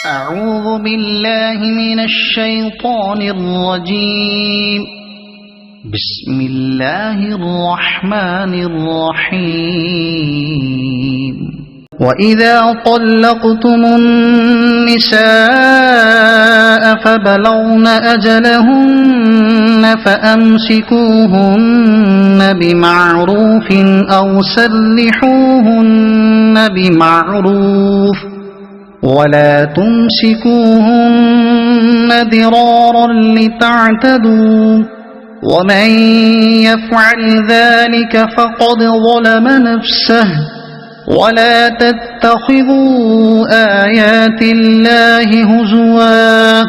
أعوذ بالله من الشيطان الرجيم. بسم الله الرحمن الرحيم. وإذا طلقتم النساء فبلغن أجلهن فأمسكوهن بمعروف أو سرحوهن بمعروف ولا تمسكوهن ضرارا لتعتدوا ومن يفعل ذلك فقد ظلم نفسه ولا تتخذوا آيات الله هزوا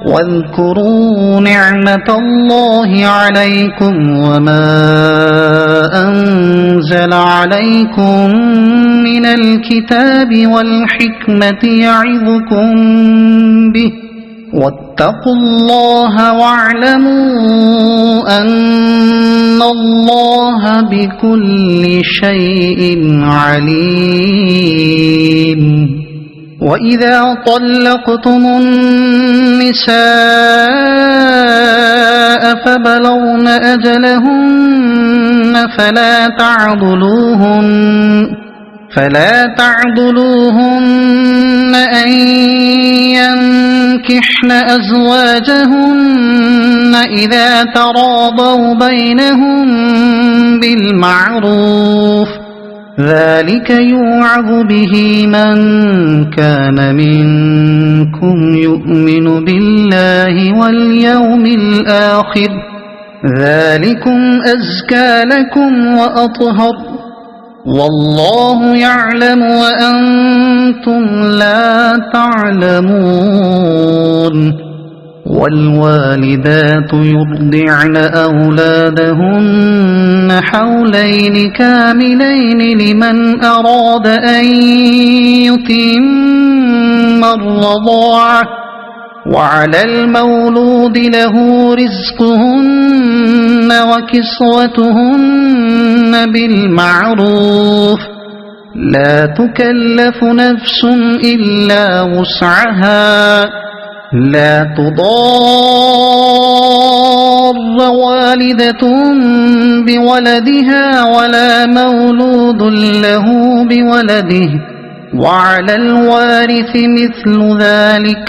واذكروا نعمة الله عليكم وما أنزل عليكم من الكتاب والحكمة يعظكم به واتقوا الله واعلموا أن الله بكل شيء عليم. وإذا طلقتم النساء فبلغن أجلهن فلا تعضلوهن أن ينكحن أزواجهن إذا تراضوا بينهم بالمعروف ذلك يوعظ به من كان منكم يؤمن بالله واليوم الآخر ذلكم أزكى لكم وأطهر والله يعلم وأنتم لا تعلمون. والوالدات يرضعن أولادهن حولين كاملين لمن أراد أن يتم الرضاعة وعلى المولود له رزقهن وكسوتهن بالمعروف لا تكلف نفس إلا وسعها لا تضار والدة بولدها ولا مولود له بولده وعلى الوارث مثل ذلك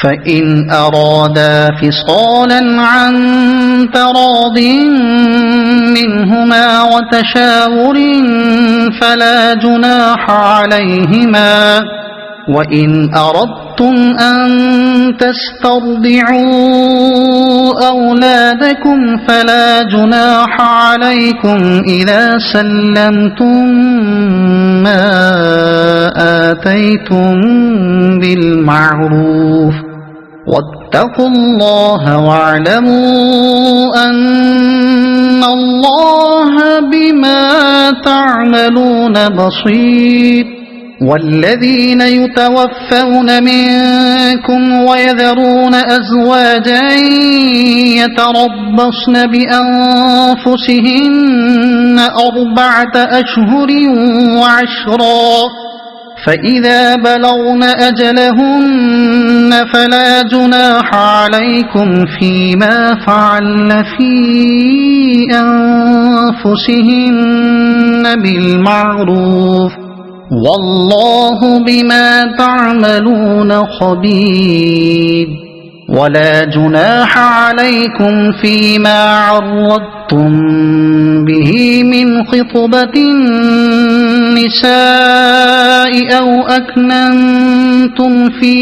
فإن أرادا فصالا عن تراض منهما وتشاور فلا جناح عليهما. وإن أردتم أن تسترضعوا أولادكم فلا جناح عليكم إذا سلمتم ما آتيتم بالمعروف واتقوا الله واعلموا أن الله بما تعملون بصير. والذين يتوفون منكم ويذرون أزواجا يتربصن بأنفسهن 4 أشهر وعشرا فإذا بلغن أجلهن فلا جناح عليكم فيما فعلن في أنفسهن بالمعروف والله بما تعملون خبير. ولا جناح عليكم فيما عرضتم به من خطبة النساء أو أكننتم في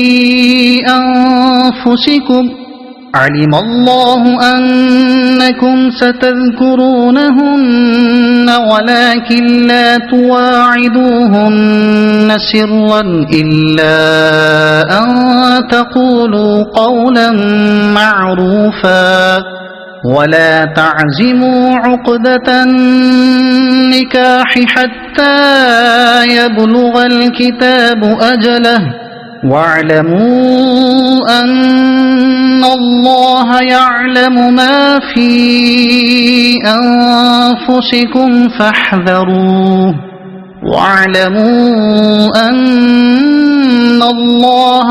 أنفسكم علم الله أنكم ستذكرونهن ولكن لا تواعدوهن سرا إلا أن تقولوا قولا معروفا ولا تعزموا عقدة النكاح حتى يبلغ الكتاب أجله واعلموا أن الله يعلم ما في أنفسكم فاحذروه واعلموا أن الله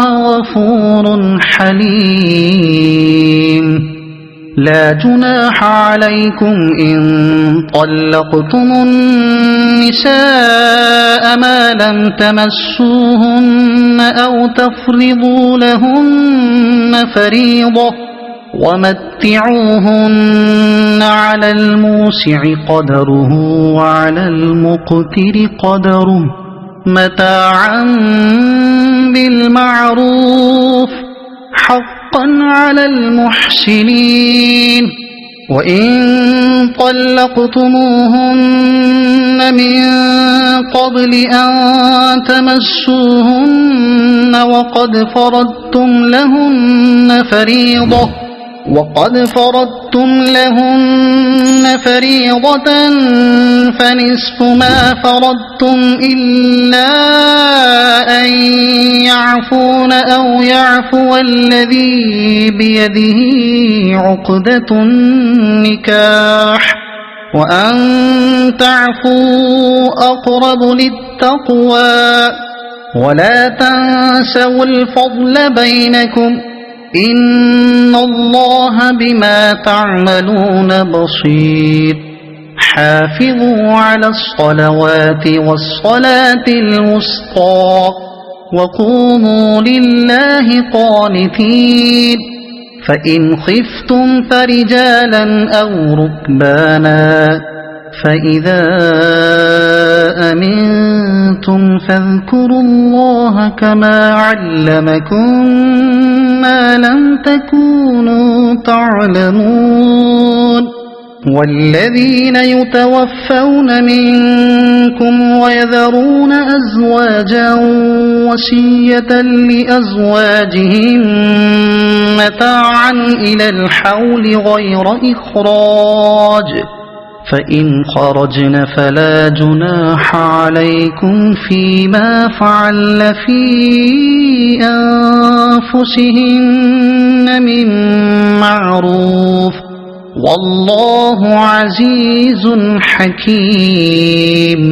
غفور حليم. لا جناح عليكم إن طلقتم النساء ما لم تمسوهن أو تفرضوا لهن فريضة، ومتعوهن على الموسع قدره وعلى المقتر قدره متاعا بالمعروف حقا على المحسنين. وإن طلقتموهن من قبل أن تمسوهن وقد فرضتم لهن فريضة فنصف ما فرضتم إلا أن يعفون أو يعفو الذي بيده عقدة النكاح، وأن تعفوا أقرب للتقوى. ولا تنسوا الفضل بينكم إن الله بما تعملون بصير. حافظوا على الصلوات والصلاة الوسطى وقوموا لله قانتين. فإن خفتم فرجالا أو ركبانا، فإذا أمنتم فاذكروا الله كما علمكم ما لم تكونوا تعلمون. والذين يتوفون منكم ويذرون أزواجا وصية لأزواجهم متاعا إلى الحول غير إخراج، فإن خرجن فلا جناح عليكم فيما فعل في أنفسهن من معروف، والله عزيز حكيم.